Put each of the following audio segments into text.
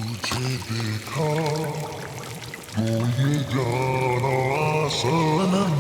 तुझे देखा तो ये जाना सनम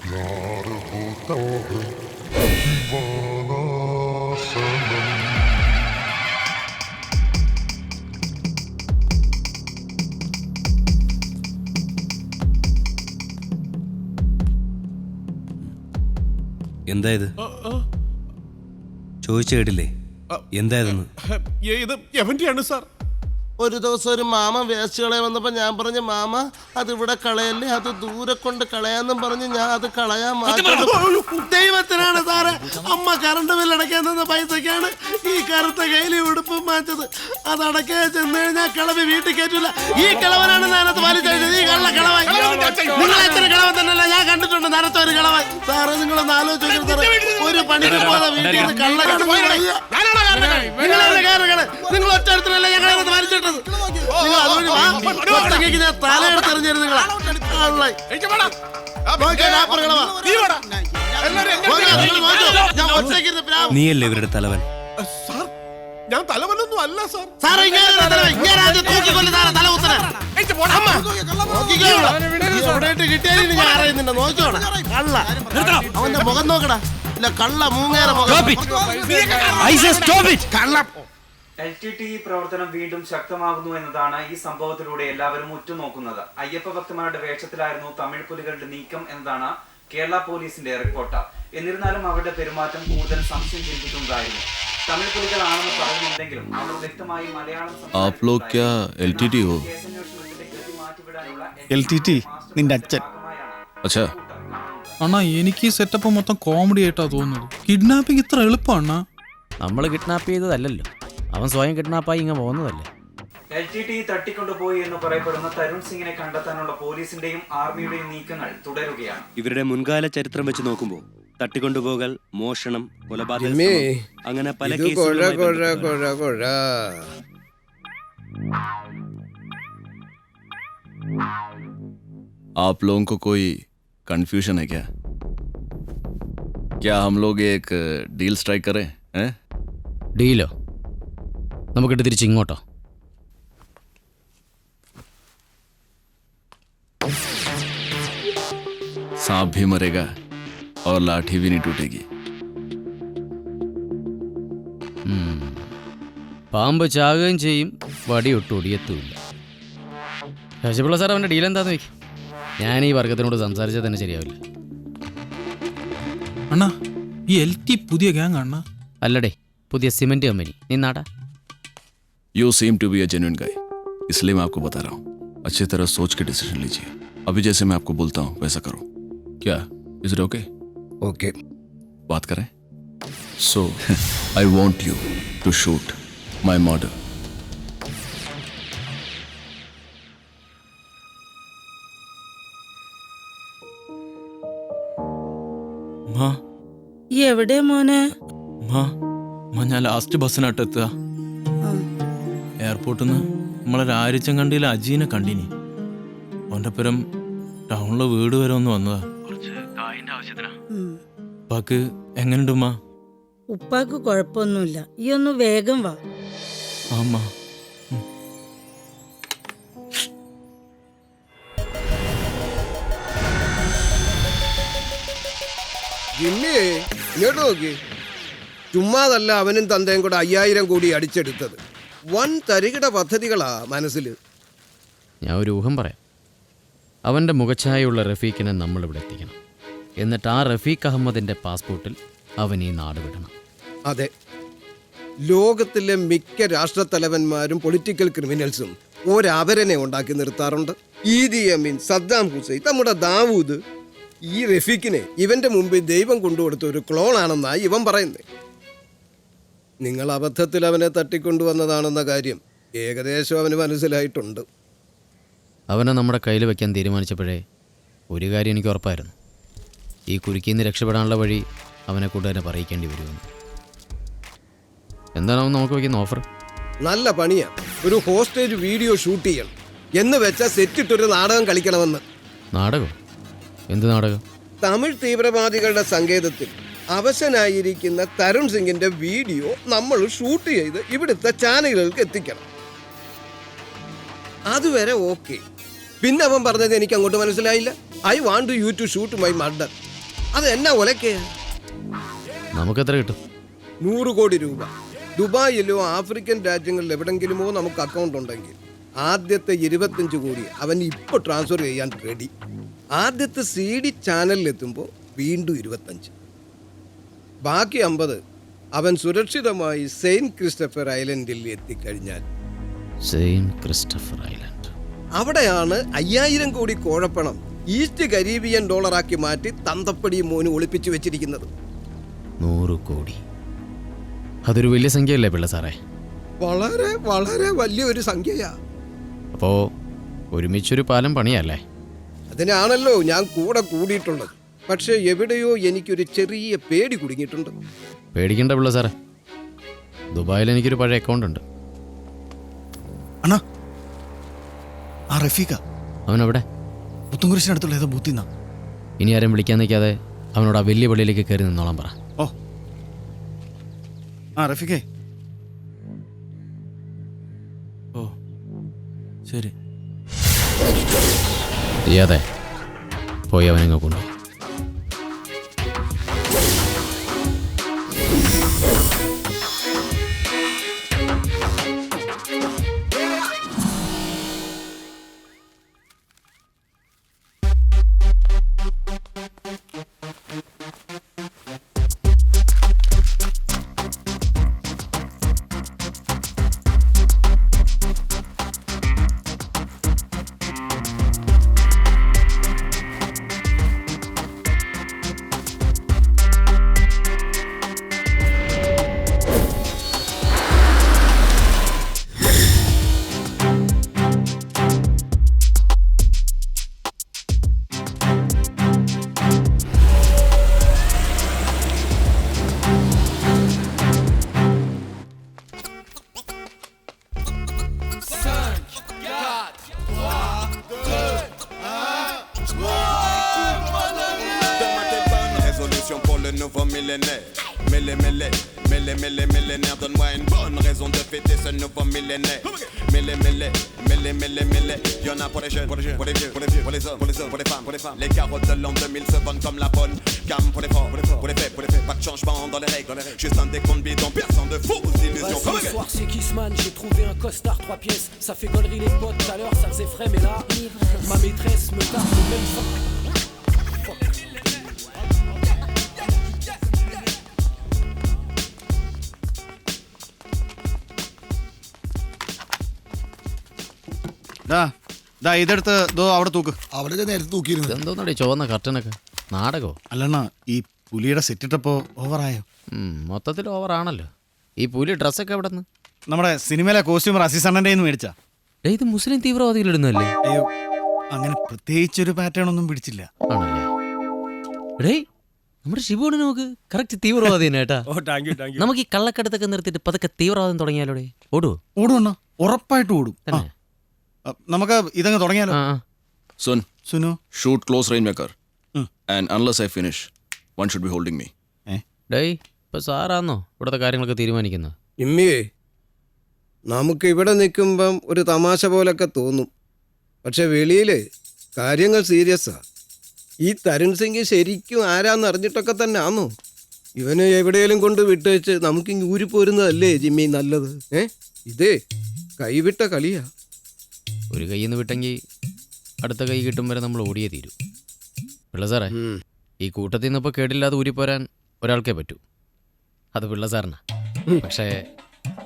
प्यार होता है दीवाना सनम. എന്താ ഇത് ചോദിച്ചു കേട്ടില്ലേ? എന്തായിരുന്നു ഇത് എവന്റെയാണ് സാർ. ഒരു ദിവസം ഒരു മാമ വേസ്റ്റ് കളയാൻ വന്നപ്പോ ഞാൻ പറഞ്ഞു, മാമ അത് ഇവിടെ കളയല്ലേ, അത് ദൂരെ കൊണ്ട് കളയാന്നും പറഞ്ഞ് ഞാൻ അത് കളയാൻ ദൈവത്തിനാണ് സാറ്. അമ്മ കറണ്ട് ബില്ല് അടയ്ക്കാൻ തന്ന പൈസക്കാണ് ഈ കറുത്ത കയ്യിലെ ഉടുപ്പ് മാറ്റത്. അത് അടയ്ക്കാൻ ചെന്ന് കഴിഞ്ഞാൽ കിളവി വീട്ടിൽ കയറ്റില്ല. ഈ കിളവനാണ് ഞാനത് വലിച്ചത്. ഈ കള്ള കിളവൻ. നിങ്ങൾ എത്ര കിളവൻ തന്നെയല്ല ഞാൻ കണ്ടിട്ടുണ്ട്. നരത്തൊരു കിളവൻ. സാറ് നിങ്ങളൊന്ന് ആലോചിച്ചു സാറേ, ഒരു പണിക്ക് പോകാതെ വീട്ടിൽ നിന്ന് കള്ള നിങ്ങൾ ഒറ്റ അടുത്തല്ല ഞങ്ങളത് വലിച്ചിട്ടത്. നീയല്ലേ ഇവരുടെ തലവൻ? സാർ ഞാൻ തലവനൊന്നും അല്ല സാർ. അവന്റെ മുഖം നോക്കടാ. ഇല്ല കള്ള മൂങ്ങേറെ മുഖം. LTTE പ്രവർത്തനം വീണ്ടും ശക്തമാകുന്നു എന്നതാണ് ഈ സംഭവത്തിലൂടെ എല്ലാവരും ഉറ്റുനോക്കുന്നത്. അയ്യപ്പ ഭക്തന്മാരുടെ വേഷത്തിലായിരുന്നു തമിഴ് പുലികളുടെ നീക്കം എന്നതാണ് കേരള പോലീസിന്റെ റിപ്പോർട്ട്. എന്നിരുന്നാലും അവരുടെ പെരുമാറ്റം കൂടുതൽ സംശയം ജനിപ്പിക്കുന്നതായിരുന്നു. തമിഴ് പുലികളാണെന്ന് പറയുന്നുണ്ടെങ്കിലും അവർ വ്യക്തമായി മലയാളം നിന്റെ അച്ഛൻ. അണ്ണാ എനിക്ക് ഈ സെറ്റപ്പ് മൊത്തം കോമഡി ആയിട്ടാ തോന്നുന്നത്. കിഡ്നാപ്പിംഗ് ഇത്ര എളുപ്പമാണ്. നമ്മൾ കിഡ്നാപ്പ് ചെയ്തതല്ലല്ലോ, അവൻ സ്വയം കിഡ്നാപ്പായി ഇങ്ങനെ പോകുന്നതല്ലേ. LTTE തട്ടിക്കൊണ്ടുപോയി എന്ന് പറയപ്പെടുന്ന തരുൺ സിംഗിനെ കണ്ടെത്താനുള്ള പോലീസിന്റെയും ആർമിയുടെയും നീക്കങ്ങൾ തുടരുകയാണ്. ഇവരുടെ മുൻകാല ചരിത്രം വെച്ച് നോക്കുമ്പോൾ തട്ടിക്കൊണ്ടുപോകൽ, മോഷണം, കൊലപാതകം അങ്ങനെ പല आप लोगों को कोई कंफ्यूजन है क्या? क्या हम लोग एक डील स्ट्राइक करें? ഡീലോ? നമുക്കിട്ട് തിരിച്ച് ഇങ്ങോട്ടോ? सांप भी मरेगा और लाठी भी नहीं टूटेगी. പാമ്പ് ചാകുകയും ചെയ്യും, വടിയൊട്ട് ഒടിയത്തുമില്ല. ശശിപിള്ള സാർ അവൻ്റെ ഡീൽ എന്താന്ന് വയ്ക്കും. ഞാൻ ഈ വർഗത്തിനോട് സംസാരിച്ചാൽ തന്നെ ശരിയാവില്ല. അണ്ണാ ഈ LT പുതിയ ഗ്യാങ് അണ്ണാ? അല്ലടേ, പുതിയ സിമെന്റ് കമ്പനി. നീ നാടാ? You seem to be a genuine guy, इसलिए मैं आपको बता रहा हूँ. अच्छी तरह सोच के डिसीजन लीजिए. अभी जैसे मैं आपको बोलता हूँ वैसा करो. क्या इज इट ओके? ഓക്കെ, बात करें. So I want you to shoot my murder. എവിടെ മോനെ? ഞാൻ ലാസ്റ്റ് ബസ്സിനാട്ട് എത്തുക. എയർപോർട്ടിൽ നിന്ന് നമ്മളെ രാരിച്ചങ്കണ്ടിയിലെ അജീനെ കണ്ടിനി. അവൻ്റെ പുരം ടൗണിലെ വീട് വരെ ഒന്ന് വന്നതാ. ഉപ്പാക്ക് എങ്ങനെയുണ്ട് ഉമ്മ? ഉപ്പാക്ക് കുഴപ്പമൊന്നുമില്ല. ഈ ഒന്ന് വേഗം വാ. അമ്മ ഇങ്ങോട്ട് നോക്കി. ചുമ്മാതല്ല അവനും തന്തയും കൂടെ 5000 കോടി അടിച്ചെടുത്തത്. വൻ തരികിട പദ്ധതികളാ മനസ്സിൽ. ഞാൻ ഒരു ഊഹം പറയാം. അവൻ്റെ മുഖഛായുള്ള റഫീഖിനെ നമ്മളിവിടെ എത്തിക്കണം. എന്നിട്ട് ആ റഫീഖ് അഹമ്മദിൻ്റെ പാസ്പോർട്ടിൽ അവൻ ഈ നാട് വിടണം. അതെ, ലോകത്തിലെ മിക്ക രാഷ്ട്രത്തലവന്മാരും പൊളിറ്റിക്കൽ ക്രിമിനൽസും ഒരവരനെ ഉണ്ടാക്കി നിർത്താറുണ്ട്. ഈദി അമീൻ, സദ്ദാം ഹുസൈൻ, നമ്മുടെ ദാവൂദ്. ഈ റഫീഖിനെ ഇവന്റെ മുമ്പിൽ ദൈവം കൊണ്ടുകൊടുത്ത ഒരു ക്ലോണാണെന്നാണ് ഇവൻ പറയുന്നത്. നിങ്ങൾ അബദ്ധത്തിൽ അവനെ തട്ടിക്കൊണ്ടുവന്നതാണെന്ന കാര്യം ഏകദേശം അവന് മനസ്സിലായിട്ടുണ്ട്. അവനെ നമ്മുടെ കയ്യിൽ വെക്കാൻ തീരുമാനിച്ചപ്പോഴേ ഒരു കാര്യം എനിക്ക് ഉറപ്പായിരുന്നു. ഈ കുരുക്കിൽ നിന്ന് രക്ഷപ്പെടാനുള്ള വഴി അവനെ കൊണ്ട് തന്നെ പറയിക്കേണ്ടി വരുമെന്ന്. എന്താണ് അവൻ നമുക്ക് വയ്ക്കുന്ന ഓഫർ? നല്ല പണിയാ. ഒരു ഹോസ്റ്റേജ് വീഡിയോ ഷൂട്ട് ചെയ്യണം എന്ന് വെച്ചാൽ സെറ്റിട്ടൊരു നാടകം കളിക്കണമെന്ന്. നാടകം? എന്ത് നാടകം? തമിഴ് തീവ്രവാദികളുടെ സങ്കേതത്തിൽ അവശനായിരിക്കുന്ന തരുൺ സിംഗിന്റെ വീഡിയോ നമ്മൾ ഷൂട്ട് ചെയ്ത് ഇവിടുത്തെ ചാനലുകൾക്ക് എത്തിക്കണം. അതുവരെ ഓക്കെ. പിന്നെ അവൻ പറഞ്ഞത് എനിക്ക് അങ്ങോട്ട് മനസ്സിലായില്ല. I want you to shoot my murder. അത് എന്നാ ഒലക്കയാ? നമുക്ക് എത്ര കിട്ടും? 100 കോടി രൂപ. ദുബായിലോ ആഫ്രിക്കൻ രാജ്യങ്ങളിൽ എവിടെങ്കിലുമോ നമുക്ക് അക്കൗണ്ട് ഉണ്ടെങ്കിൽ ആദ്യത്തെ 25 കോടി അവൻ ഇപ്പോൾ ട്രാൻസ്ഫർ ചെയ്യാൻ റെഡി. ആദ്യത്തെ CD ചാനലിലെത്തുമ്പോൾ വീണ്ടും 25. ബാക്കി 50 അവൻ സുരക്ഷിതമായി സെയിന്റ് ക്രിസ്റ്റഫർ ഐലൻഡിൽ എത്തിക്കഴിഞ്ഞാൽ സെയിന്റ് ക്രിസ്റ്റഫർ ഐലൻഡ്, അവിടെയാണ് 5000 കോടി കോഴപ്പണം ഈസ്റ്റ് കരീബിയൻ ഡോളറാക്കി മാറ്റി തന്തപ്പടി മോന് ഒളിപ്പിച്ചു വെച്ചിരിക്കുന്നത്. 100 കോടി. അതൊരു വലിയ സംഖ്യയല്ലേ പിള്ള സാറേ? വളരെ വളരെ വലിയൊരു സംഖ്യയാ. അപ്പോൾ ഒരുമിച്ചൊരു പാലം പണിയല്ലേ? അതിനാണല്ലോ ഞാൻ കൂടെ കൂടിയിട്ടുള്ളത്. പക്ഷെ എവിടെയോ എനിക്കൊരു ചെറിയ പേടി കുടുങ്ങിയിട്ടുണ്ട്. പേടിക്കണ്ട പിള്ള സാറേ, ദുബായിൽ എനിക്കൊരു പഴയ അക്കൗണ്ട് ഉണ്ട്. അണ്ണാ, ആ റഫീഖ അവനവിടെ പുത്തുംകുരിശിനടുത്തുള്ള ഏതോ ബൂത്തിന്നാ. ഇനി ആരും വിളിക്കാൻ നിൽക്കാതെ അവനോട് ആ വലിയ പള്ളിയിലേക്ക് കയറി നിന്നോളാൻ പറ. ഓ ആ റഫീഖേ. ഓ ശരി. ചെയ്യാതെ പോയി അവനെങ്ങ് കൊണ്ടു. Pour le nouveau millénaire, millénaire, donne-moi une bonne raison de fêter ce nouveau millénaire. Y'en a pour les jeunes, pour les vieux, pour les hommes, pour les femmes. Les carottes de l'an 2000 se vendent comme la bonne gamme pour les forts, pour les faits. Pas de changement dans les règles, juste un décompte bidon, personne de fausses illusions. Ce soir c'est Kissman, j'ai trouvé un costard 3 pièces. Ça fait gollerie les potes, tout à l'heure ça faisait frais, mais là, ma maîtresse me tarde le même fuck. ഇതെടുത്ത് അവിടെ തൂക്ക്. അവിടെ നേരത്തെ തൂക്കിയിരുന്നു. എന്തോന്നടി ചുവന്ന കർട്ടനൊക്കെ? നാടകോ? അല്ലണ്ണ, ഈ പുലിയുടെ സെറ്റിട്ടപ്പോ ഓവറായോ? മൊത്തത്തിൽ ഓവറാണല്ലോ. ഈ പുലി ഡ്രസ്സൊക്കെ എവിടെ നിന്ന്? നമ്മുടെ സിനിമയിലെ കോസ്റ്റ്യൂമർ അസിസ്റ്റന്റിന്റെ മേടിച്ചാ. ഇത് മുസ്ലിം തീവ്രവാദികളിടുന്നല്ലേ? അയ്യോ, അങ്ങനെ പ്രത്യേകിച്ചൊരു പാറ്റേൺ ഒന്നും പിടിച്ചില്ല. ആണല്ലേ? ഡേയ്, നമ്മുടെ ശിവോട് നോക്ക്, കറക്റ്റ് തീവ്രവാദി തന്നെ കേട്ടാ. നമുക്ക് ഈ കള്ളക്കടത്തൊക്കെ നിർത്തിയിട്ട് പതുക്കെ തീവ്രവാദം തുടങ്ങിയാലോടെ? ഓടുവണ്ണ, ഉറപ്പായിട്ട് ഓടും. നമുക്ക് ഇതങ്ങ് തുടങ്ങിയാലോ? सुनो, shoot close range में कर. And unless I finish, one should be holding me. ഡേയ്, ഇപ്പൊ സാറാന്നോ ഇവിടുത്തെ കാര്യങ്ങളൊക്കെ തീരുമാനിക്കുന്നത്? ഇമ്മിയേ, നമുക്ക് ഇവിടെ നിൽക്കുമ്പം ഒരു തമാശ പോലൊക്കെ തോന്നും. പക്ഷെ വെളിയിൽ കാര്യങ്ങൾ സീരിയസാ. ഈ തരുൺ സിംഗ് ശരിക്കും ആരാന്ന് അറിഞ്ഞിട്ടൊക്കെ തന്നെ ആന്നോ? ഇവനെ എവിടെയെങ്കിലും കൊണ്ട് വിട്ടേച്ച് നമുക്കിങ്ങ് ഊരിപ്പോരുന്നതല്ലേ ജിമ്മി നല്ലത്? ഇതേ കൈവിട്ട കളിയാ. ഒരു കൈയിൽ നിന്ന് വിട്ടെങ്കിൽ അടുത്ത കൈ കിട്ടും വരെ നമ്മൾ ഓടിയേ തീരൂ. പിള്ള സാറേ, ഈ കൂട്ടത്തിൽ നിന്നിപ്പോൾ കേടില്ലാതെ ഊരിപ്പോരാൻ ഒരാൾക്കേ പറ്റൂ. അത് പിള്ള സാറിനാ. പക്ഷേ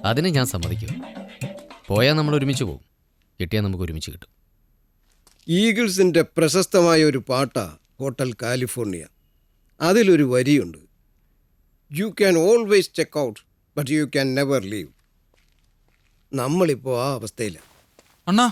അതിന് ഞാൻ സമ്മതിക്കും. പോയാൽ നമ്മൾ ഒരുമിച്ച് പോകും, കിട്ടിയാൽ നമുക്ക് ഒരുമിച്ച് കിട്ടും. ഈഗിൾസിൻ്റെ പ്രശസ്തമായ ഒരു പാട്ടാ ഹോട്ടൽ കാലിഫോർണിയ. അതിലൊരു വരിയുണ്ട്, you can always check out but you can never leave. നമ്മളിപ്പോൾ ആ അവസ്ഥയിലാണ്. അണ്ണാ,